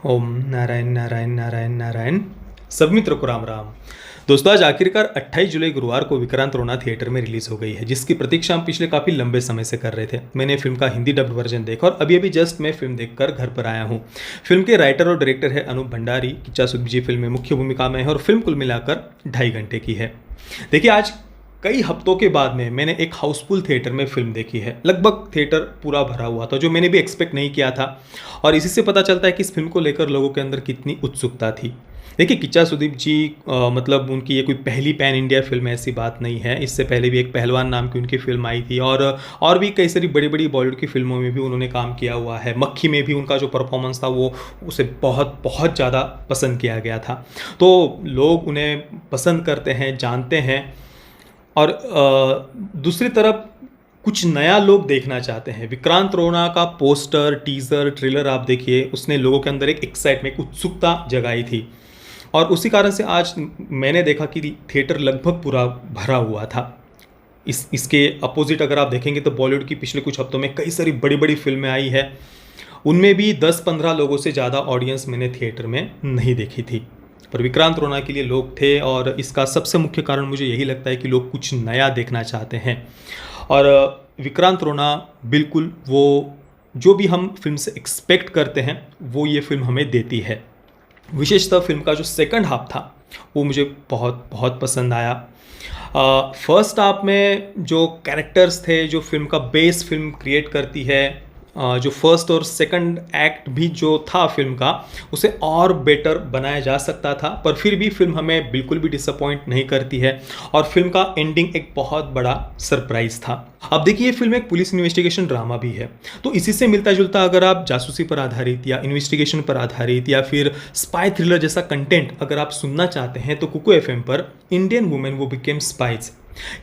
ओम नारायण नारायण नारायण नारायण। सब मित्रों को राम राम। दोस्तों, आज आखिरकार 28 जुलाई गुरुवार को विक्रांत रोना थिएटर में रिलीज हो गई है, जिसकी प्रतीक्षा हम पिछले काफ़ी लंबे समय से कर रहे थे। मैंने फिल्म का हिंदी डब्ड वर्जन देखा और अभी अभी जस्ट मैं फिल्म देखकर घर पर आया हूँ। फिल्म के राइटर और डायरेक्टर है अनूप भंडारी। किच्चा सुदीप जी फिल्म में मुख्य भूमिका में है और फिल्म कुल मिलाकर 2.5 घंटे की है। देखिए, आज कई हफ्तों के बाद में मैंने एक हाउसफुल थिएटर में फिल्म देखी है। लगभग थिएटर पूरा भरा हुआ था, जो मैंने भी एक्सपेक्ट नहीं किया था। और इसी से पता चलता है कि इस फिल्म को लेकर लोगों के अंदर कितनी उत्सुकता थी। देखिए, किच्चा सुदीप जी मतलब उनकी ये कोई पहली पैन इंडिया फिल्म ऐसी बात नहीं है। इससे पहले भी एक पहलवान नाम की उनकी फिल्म आई थी और भी कई सारी बड़ी बड़ी बॉलीवुड की फिल्मों में भी उन्होंने काम किया हुआ है। मक्खी में भी उनका जो परफॉर्मेंस था वो उसे बहुत बहुत ज़्यादा पसंद किया गया था। तो लोग उन्हें पसंद करते हैं, जानते हैं। और दूसरी तरफ कुछ नया लोग देखना चाहते हैं। विक्रांत रोना का पोस्टर, टीज़र, ट्रेलर आप देखिए, उसने लोगों के अंदर एक एक्साइटमेंट, एक उत्सुकता जगाई थी। और उसी कारण से आज मैंने देखा कि थिएटर लगभग पूरा भरा हुआ था। इसके अपोजिट अगर आप देखेंगे तो बॉलीवुड की पिछले कुछ हफ्तों में कई सारी बड़ी बड़ी फिल्में आई है, उनमें भी 10-15 लोगों से ज़्यादा ऑडियंस मैंने थिएटर में नहीं देखी थी। पर विक्रांत रोना के लिए लोग थे और इसका सबसे मुख्य कारण मुझे यही लगता है कि लोग कुछ नया देखना चाहते हैं। और विक्रांत रोना बिल्कुल वो जो भी हम फिल्म से एक्सपेक्ट करते हैं वो ये फिल्म हमें देती है। विशेषतः फिल्म का जो सेकंड हाफ था वो मुझे बहुत बहुत पसंद आया। फर्स्ट हाफ में जो कैरेक्टर्स थे, जो फिल्म का बेस फिल्म क्रिएट करती है, जो फर्स्ट और सेकंड एक्ट भी जो था फिल्म का, उसे और बेटर बनाया जा सकता था। पर फिर भी फिल्म हमें बिल्कुल भी डिसअपॉइंट नहीं करती है और फिल्म का एंडिंग एक बहुत बड़ा सरप्राइज था। अब देखिए, फिल्म एक पुलिस इन्वेस्टिगेशन ड्रामा भी है, तो इसी से मिलता जुलता अगर आप जासूसी पर आधारित या इन्वेस्टिगेशन पर आधारित या फिर स्पाई थ्रिलर जैसा कंटेंट अगर आप सुनना चाहते हैं तो कुकू एफएम पर इंडियन वुमेन वो बिकेम स्पाइज,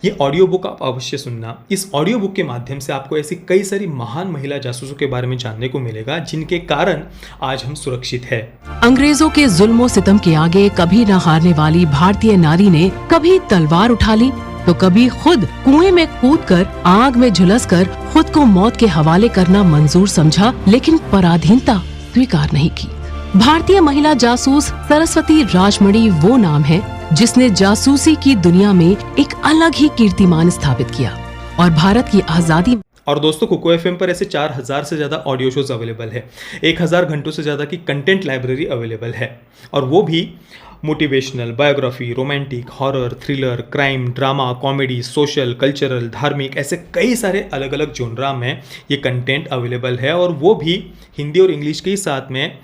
ये ऑडियो बुक आप अवश्य सुनना। इस ऑडियो बुक के माध्यम से आपको ऐसी कई सारी महान महिला जासूसों के बारे में जानने को मिलेगा, जिनके कारण आज हम सुरक्षित हैं। अंग्रेजों के जुल्मों सितम के आगे कभी न हारने वाली भारतीय नारी ने कभी तलवार उठा ली तो कभी खुद कुएं में कूदकर आग में झुलसकर खुद को मौत के हवाले करना मंजूर समझा, लेकिन पराधीनता स्वीकार नहीं की। भारतीय महिला जासूस सरस्वती राजमणि वो नाम है जिसने जासूसी की दुनिया में एक अलग ही कीर्तिमान स्थापित किया और भारत की आजादी। और दोस्तों, कुकू एफएम पर ऐसे 4000 से ज़्यादा ऑडियो शोज अवेलेबल है, 1000 घंटों से ज़्यादा की कंटेंट लाइब्रेरी अवेलेबल है, और वो भी motivational, biography, romantic, horror, thriller, crime, drama, comedy, social, cultural, धार्मिक, ऐसे कई सारे अलग अलग जोनरा में ये कंटेंट अवेलेबल है। और वो भी हिंदी और इंग्लिश के ही साथ में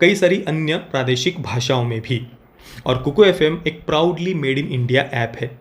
कई सारी अन्य प्रादेशिक भाषाओं में भी। और कुकू एफएम एक proudly made in India app है।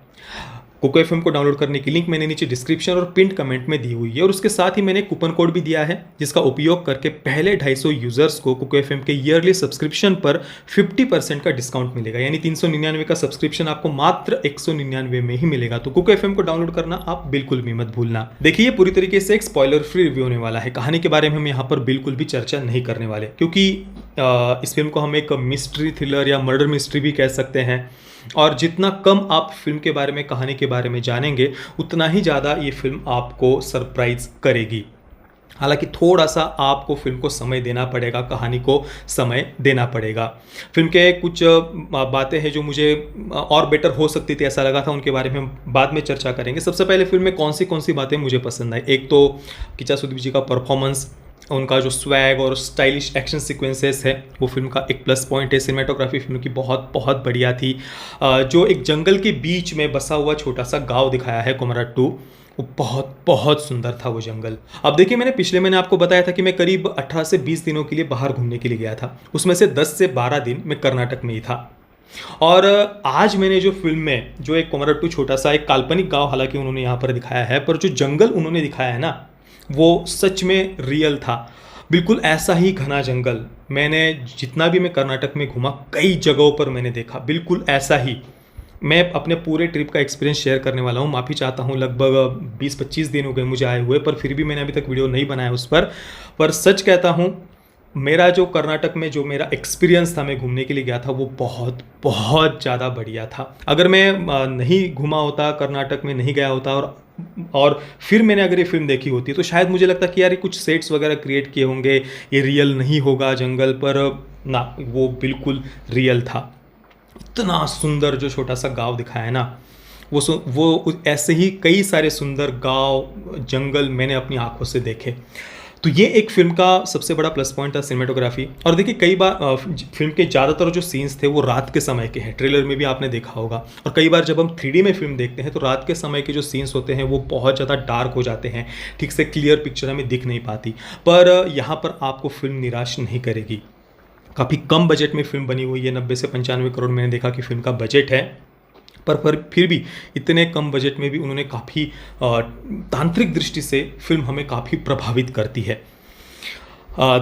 कुकू एफएम को डाउनलोड करने की लिंक मैंने नीचे डिस्क्रिप्शन और पिन कमेंट में दी हुई है, और उसके साथ ही मैंने कूपन कोड भी दिया है, जिसका उपयोग करके पहले 250 यूजर्स को कुकू एफएम के ईयरली सब्सक्रिप्शन पर 50% का डिस्काउंट मिलेगा। यानी 399 का सब्सक्रिप्शन आपको मात्र 199 में ही मिलेगा। तो कुकू एफएम को डाउनलोड करना आप बिल्कुल भी मत भूलना। देखिए, ये पूरी तरीके से एक स्पॉइलर फ्री रिव्यू होने वाला है। कहानी के बारे में हम यहाँ पर बिल्कुल भी चर्चा नहीं करने वाले, क्योंकि इस फिल्म को हम एक मिस्ट्री थ्रिलर या मर्डर मिस्ट्री भी कह सकते हैं। और जितना कम आप फिल्म के बारे में, कहानी के बारे में जानेंगे, उतना ही ज़्यादा ये फिल्म आपको सरप्राइज करेगी। हालांकि थोड़ा सा आपको फिल्म को समय देना पड़ेगा, कहानी को समय देना पड़ेगा। फिल्म के कुछ बातें हैं जो मुझे और बेटर हो सकती थी ऐसा लगा था, उनके बारे में हम बाद में चर्चा करेंगे। सबसे पहले फिल्म में कौन सी बातें मुझे पसंद आई। एक तो किच्चा सुदीप जी का परफॉर्मेंस, उनका जो स्वैग और स्टाइलिश एक्शन सीक्वेंसेस है वो फिल्म का एक प्लस पॉइंट है। सिनेमेटोग्राफी फिल्म की बहुत बहुत बढ़िया थी। जो एक जंगल के बीच में बसा हुआ छोटा सा गांव दिखाया है कोमराट्टू, वो बहुत बहुत सुंदर था वो जंगल। अब देखिए, मैंने पिछले महीने आपको बताया था कि मैं करीब 18 से 20 दिनों के लिए बाहर घूमने के लिए गया था। उसमें से 10 से 12 दिन मैं कर्नाटक में ही था। और आज मैंने जो फिल्म में जो एक कोमराट्टू छोटा सा एक काल्पनिक गाँव हालांकि उन्होंने यहाँ पर दिखाया है, पर जो जंगल उन्होंने दिखाया है ना, वो सच में रियल था। बिल्कुल ऐसा ही घना जंगल मैंने जितना भी मैं कर्नाटक में घूमा, कई जगहों पर मैंने देखा, बिल्कुल ऐसा ही। मैं अपने पूरे ट्रिप का एक्सपीरियंस शेयर करने वाला हूँ। माफ़ी चाहता हूँ, लगभग 20-25 दिन हो गए मुझे आए हुए, पर फिर भी मैंने अभी तक वीडियो नहीं बनाया उस पर सच कहता हूँ, मेरा जो कर्नाटक में जो मेरा एक्सपीरियंस था, मैं घूमने के लिए गया था, वो बहुत बहुत ज़्यादा बढ़िया था। अगर मैं नहीं घूमा होता, कर्नाटक में नहीं गया होता और फिर मैंने अगर ये फिल्म देखी होती तो शायद मुझे लगता कि यार ये कुछ सेट्स वगैरह क्रिएट किए होंगे, ये रियल नहीं होगा जंगल, पर ना, वो बिल्कुल रियल था। इतना सुंदर जो छोटा सा गांव दिखाया है ना, वो ऐसे ही कई सारे सुंदर गांव, जंगल मैंने अपनी आंखों से देखे। तो ये एक फिल्म का सबसे बड़ा प्लस पॉइंट था, सिनेमेटोग्राफी। और देखिए कई बार फिल्म के ज़्यादातर जो सीन्स थे वो रात के समय के हैं, ट्रेलर में भी आपने देखा होगा। और कई बार जब हम 3D में फिल्म देखते हैं तो रात के समय के जो सीन्स होते हैं वो बहुत ज़्यादा डार्क हो जाते हैं, ठीक से क्लियर पिक्चर हमें दिख नहीं पाती। पर यहाँ पर आपको फिल्म निराश नहीं करेगी। काफ़ी कम बजट में फिल्म बनी हुई है, 90 से 95 करोड़ मैंने देखा कि फिल्म का बजट है। पर फिर भी इतने कम बजट में भी उन्होंने काफ़ी तांत्रिक दृष्टि से फिल्म हमें काफ़ी प्रभावित करती है।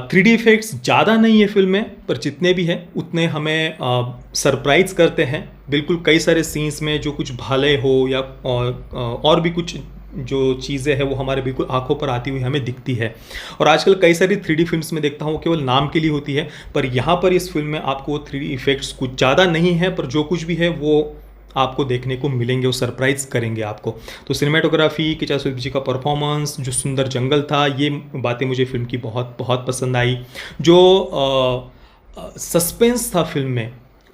3D इफेक्ट्स ज़्यादा नहीं है फिल्म में, पर जितने भी हैं उतने हमें सरप्राइज करते हैं। बिल्कुल कई सारे सीन्स में जो कुछ भाले हो या और भी कुछ जो चीज़ें हैं वो हमारे बिल्कुल आंखों पर आती हुई हमें दिखती है। और आजकल कई सारी 3D फिल्म्स में देखता हूँ केवल नाम के लिए होती है, पर यहाँ पर इस फिल्म में आपको वो 3D इफेक्ट्स कुछ ज़्यादा नहीं है, पर जो कुछ भी है वो आपको देखने को मिलेंगे, वो सरप्राइज करेंगे आपको। तो सिनेमाटोग्राफी, किचा सुदीप जी का परफॉर्मेंस, जो सुंदर जंगल था, ये बातें मुझे फिल्म की बहुत बहुत पसंद आई। जो सस्पेंस था फिल्म में,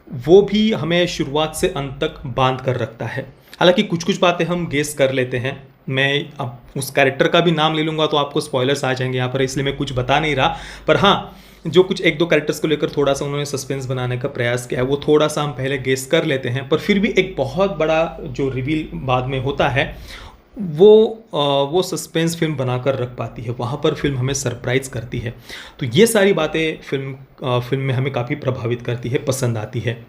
वो भी हमें शुरुआत से अंत तक बांध कर रखता है। हालांकि कुछ कुछ बातें हम गेस कर लेते हैं, मैं अब उस कैरेक्टर का भी नाम ले लूँगा तो आपको स्पॉयलर्स आ जाएंगे यहाँ पर, इसलिए मैं कुछ बता नहीं रहा। पर हाँ, जो कुछ एक दो कैरेक्टर्स को लेकर थोड़ा सा उन्होंने सस्पेंस बनाने का प्रयास किया है, वो थोड़ा सा हम पहले गेस कर लेते हैं। पर फिर भी एक बहुत बड़ा जो रिवील बाद में होता है वो सस्पेंस फिल्म बनाकर रख पाती है, वहाँ पर फिल्म हमें सरप्राइज करती है। तो ये सारी बातें फिल्म में हमें काफ़ी प्रभावित करती है, पसंद आती है।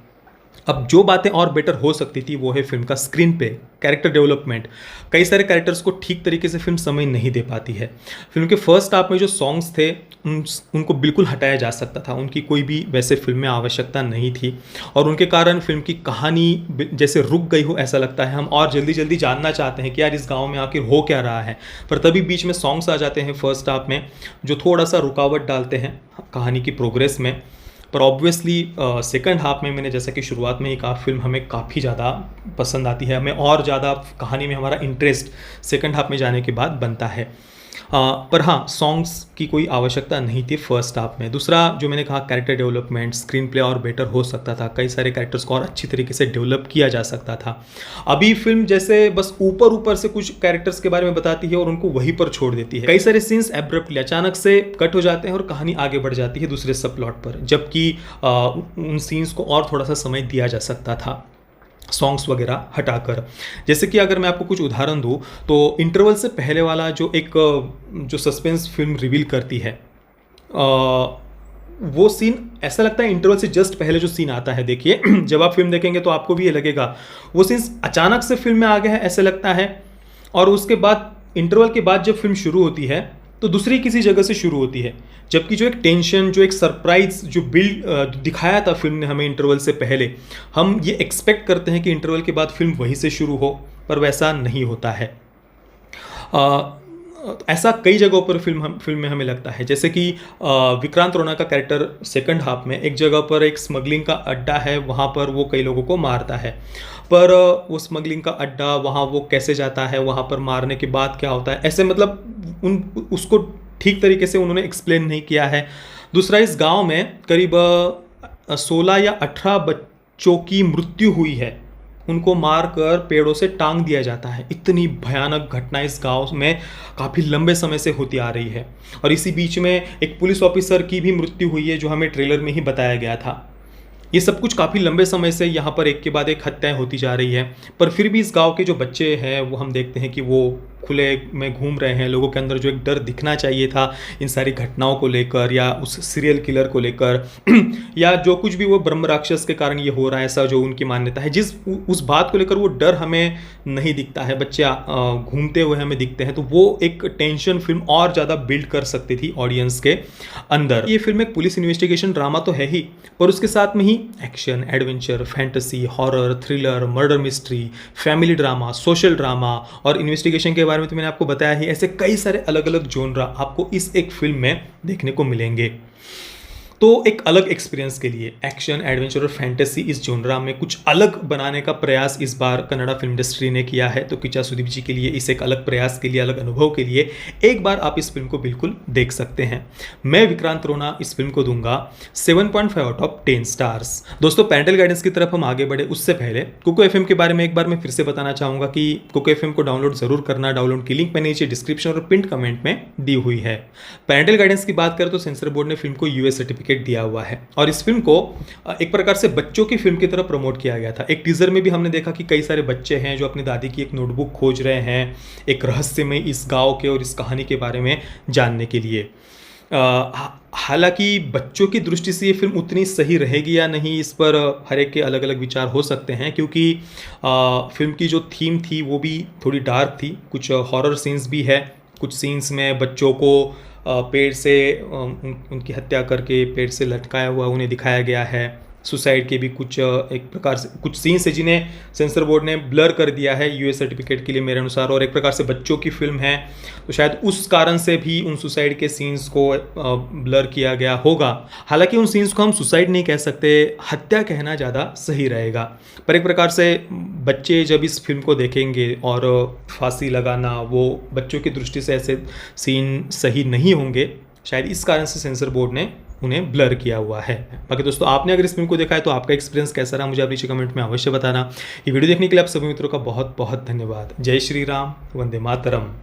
अब जो बातें और बेटर हो सकती थी वो है फिल्म का स्क्रीन पे, कैरेक्टर डेवलपमेंट। कई सारे कैरेक्टर्स को ठीक तरीके से फिल्म समय नहीं दे पाती है। फिल्म के फर्स्ट हाफ में जो सॉन्ग्स थे उनको बिल्कुल हटाया जा सकता था, उनकी कोई भी वैसे फिल्म में आवश्यकता नहीं थी, और उनके कारण फिल्म की कहानी जैसे रुक गई हो ऐसा लगता है। हम और जल्दी जल्दी जानना चाहते हैं कि यार इस गाँव में आखिर हो क्या रहा है, पर तभी बीच में सॉन्ग्स आ जाते हैं फर्स्ट हाफ में जो थोड़ा सा रुकावट डालते हैं कहानी की प्रोग्रेस में। पर ऑब्वियसली सेकंड हाफ में मैंने जैसा कि शुरुआत में ही कहा, फिल्म हमें काफ़ी ज़्यादा पसंद आती है, हमें और ज़्यादा कहानी में हमारा इंटरेस्ट सेकंड हाफ में जाने के बाद बनता है। पर हाँ, सॉन्ग्स की कोई आवश्यकता नहीं थी फर्स्ट हाफ में। दूसरा जो मैंने कहा, कैरेक्टर डेवलपमेंट, स्क्रीन प्ले और बेटर हो सकता था, कई सारे कैरेक्टर्स को और अच्छी तरीके से डेवलप किया जा सकता था। अभी फिल्म जैसे बस ऊपर ऊपर से कुछ कैरेक्टर्स के बारे में बताती है और उनको वहीं पर छोड़ देती है। कई सारे सीन्स एब्रप्टली अचानक से कट हो जाते हैं और कहानी आगे बढ़ जाती है दूसरे सब प्लॉट पर, जबकि उन सीन्स को और थोड़ा सा समय दिया जा सकता था सॉन्ग्स वगैरह हटाकर। जैसे कि अगर मैं आपको कुछ उदाहरण दूँ तो इंटरवल से पहले वाला जो सस्पेंस फिल्म रिवील करती है, वो सीन ऐसा लगता है इंटरवल से जस्ट पहले जो सीन आता है, देखिए जब आप फिल्म देखेंगे तो आपको भी ये लगेगा वो सीन अचानक से फिल्म में आ गया है ऐसे लगता है। और उसके बाद इंटरवल के बाद जब फिल्म शुरू होती है तो दूसरी किसी जगह से शुरू होती है, जबकि जो एक टेंशन, जो एक सरप्राइज जो बिल्ड दिखाया था फिल्म ने हमें इंटरवल से पहले, हम ये एक्सपेक्ट करते हैं कि इंटरवल के बाद फिल्म वहीं से शुरू हो, पर वैसा नहीं होता है। ऐसा कई जगहों पर फिल्म में हमें लगता है, जैसे कि विक्रांत रोना का कैरेक्टर सेकंड हाफ में एक जगह पर एक स्मगलिंग का अड्डा है, वहाँ पर वो कई लोगों को मारता है, पर वो स्मगलिंग का अड्डा वहाँ वो कैसे जाता है, वहाँ पर मारने के बाद क्या होता है, ऐसे मतलब उसको ठीक तरीके से उन्होंने एक्सप्लेन नहीं किया है। दूसरा, इस गांव में करीब 16 या 18 बच्चों की मृत्यु हुई है, उनको मारकर पेड़ों से टांग दिया जाता है। इतनी भयानक घटना इस गांव में काफ़ी लंबे समय से होती आ रही है। और इसी बीच में एक पुलिस ऑफिसर की भी मृत्यु हुई है जो हमें ट्रेलर में ही बताया गया था। ये सब कुछ काफ़ी लंबे समय से यहाँ पर एक के बाद एक हत्याएं होती जा रही है, पर फिर भी इस गांव के जो बच्चे हैं वो हम देखते हैं कि वो खुले में घूम रहे हैं। लोगों के अंदर जो एक डर दिखना चाहिए था इन सारी घटनाओं को लेकर, या उस सीरियल किलर को लेकर या जो कुछ भी वो ब्रह्म राक्षस के कारण ये हो रहा है, ऐसा जो उनकी मान्यता है, उस बात को लेकर वो डर हमें नहीं दिखता है, बच्चे घूमते हुए हमें दिखते हैं। तो वो एक टेंशन फिल्म और ज़्यादा बिल्ड कर सकती थी ऑडियंस के अंदर। ये फिल्म एक पुलिस इन्वेस्टिगेशन ड्रामा तो है ही, पर उसके साथ में ही action, adventure, fantasy, horror, thriller, murder mystery, family drama, social drama और इन्वेस्टिगेशन के बारे में तो मैंने आपको बताया ही। ऐसे कई सारे अलग अलग जोनरा आपको इस एक फिल्म में देखने को मिलेंगे। तो एक अलग एक्सपीरियंस के लिए एक्शन, एडवेंचर और फैंटेसी इस जोनरा में कुछ अलग बनाने का प्रयास इस बार कन्नड़ा फिल्म इंडस्ट्री ने किया है। तो किचा सुदीप जी के लिए इस एक अलग प्रयास के लिए, अलग अनुभव के लिए एक बार आप इस फिल्म को बिल्कुल देख सकते हैं। मैं विक्रांत रोना इस फिल्म को दूंगा 7.5 आउट ऑफ 10 स्टार्स। दोस्तों, पैरेंटल गाइडेंस की तरफ हम आगे बढ़े उससे पहले कुको एफएम के बारे में एक बार मैं फिर से बताना चाहूंगा कि कुको एफएम को डाउनलोड जरूर करना। डाउनलोड की लिंक मैंने नीचे डिस्क्रिप्शन और पिन कमेंट में दी हुई है। पैरेंटल गाइडेंस की बात करें तो सेंसर बोर्ड ने फिल्म को यूएस सर्टिफिकेट दिया हुआ है और इस फिल्म को एक प्रकार से बच्चों की फिल्म की तरह प्रमोट किया गया था। एक टीजर में भी हमने देखा कि कई सारे बच्चे हैं जो अपनी दादी की एक नोटबुक खोज रहे हैं, एक रहस्यमय इस गांव के और इस कहानी के बारे में जानने के लिए। हालांकि बच्चों की दृष्टि से ये फिल्म उतनी सही रहेगी या नहीं, इस पर हर एक के अलग अलग विचार हो सकते हैं, क्योंकि फिल्म की जो थीम थी वो भी थोड़ी डार्क थी। कुछ हॉरर सीन्स भी है। कुछ सीन्स में बच्चों को पेड़ से उनकी हत्या करके पेड़ से लटकाया हुआ उन्हें दिखाया गया है। सुसाइड के भी कुछ एक प्रकार से कुछ सीन्स है जिन्हें सेंसर बोर्ड ने ब्लर कर दिया है यूएस सर्टिफिकेट के लिए मेरे अनुसार, और एक प्रकार से बच्चों की फिल्म है तो शायद उस कारण से भी उन सुसाइड के सीन्स को ब्लर किया गया होगा। हालांकि उन सीन्स को हम सुसाइड नहीं कह सकते, हत्या कहना ज़्यादा सही रहेगा। पर एक प्रकार से बच्चे जब इस फिल्म को देखेंगे और फांसी लगाना, वो बच्चों की दृष्टि से ऐसे सीन सही नहीं होंगे, शायद इस कारण से सेंसर बोर्ड ने उन्हें ब्लर किया हुआ है। बाकी दोस्तों, आपने अगर इस फिल्म को देखा है तो आपका एक्सपीरियंस कैसा रहा मुझे आप नीचे कमेंट में अवश्य बताना। ये वीडियो देखने के लिए आप सभी मित्रों का बहुत बहुत धन्यवाद। जय श्री राम, वंदे मातरम।